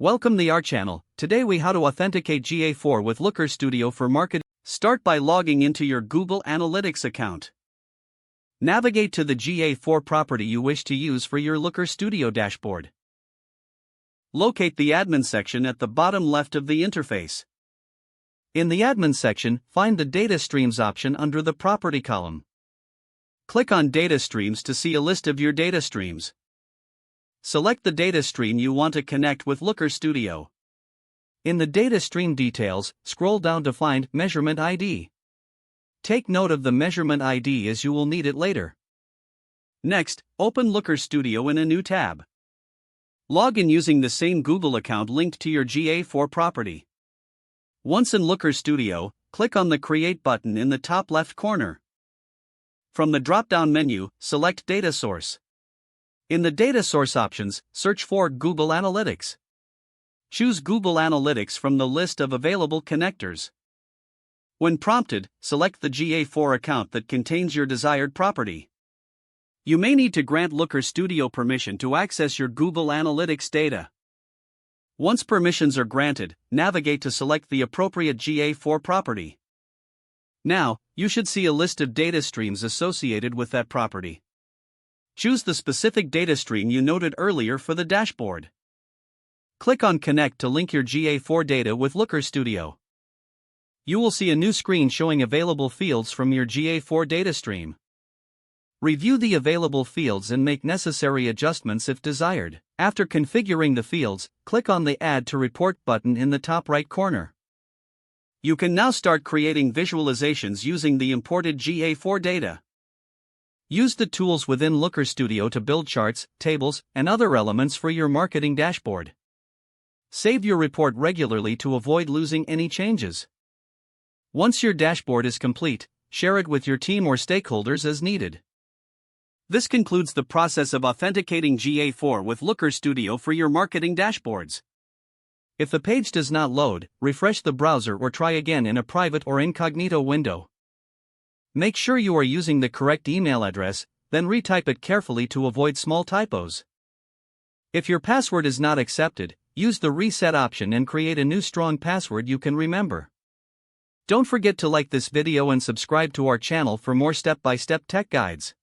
Welcome to our channel. Today we how to authenticate GA4 with Looker Studio for marketing. Start by logging into your Google Analytics account. Navigate to the GA4 property you wish to use for your Looker Studio dashboard. Locate the admin section at the bottom left of the interface. In the admin section, find the data streams option under the property column. Click on data streams to see a list of your data streams. Select the data stream you want to connect with Looker Studio. In the data stream details, scroll down to find Measurement ID. Take note of the measurement ID as you will need it later. Next, open Looker Studio in a new tab. Log in using the same Google account linked to your GA4 property. Once in Looker Studio, click on the Create button in the top left corner. From the drop-down menu, select Data Source. In the Data Source options, search for Google Analytics. Choose Google Analytics from the list of available connectors. When prompted, select the GA4 account that contains your desired property. You may need to grant Looker Studio permission to access your Google Analytics data. Once permissions are granted, navigate to select the appropriate GA4 property. Now, you should see a list of data streams associated with that property. Choose the specific data stream you noted earlier for the dashboard. Click on Connect to link your GA4 data with Looker Studio. You will see a new screen showing available fields from your GA4 data stream. Review the available fields and make necessary adjustments if desired. After configuring the fields, click on the Add to Report button in the top right corner. You can now start creating visualizations using the imported GA4 data. Use the tools within Looker Studio to build charts, tables, and other elements for your marketing dashboard. Save your report regularly to avoid losing any changes. Once your dashboard is complete, share it with your team or stakeholders as needed. This concludes the process of authenticating GA4 with Looker Studio for your marketing dashboards. If the page does not load, refresh the browser or try again in a private or incognito window. Make sure you are using the correct email address, then retype it carefully to avoid small typos. If your password is not accepted, use the reset option and create a new strong password you can remember. Don't forget to like this video and subscribe to our channel for more step-by-step tech guides.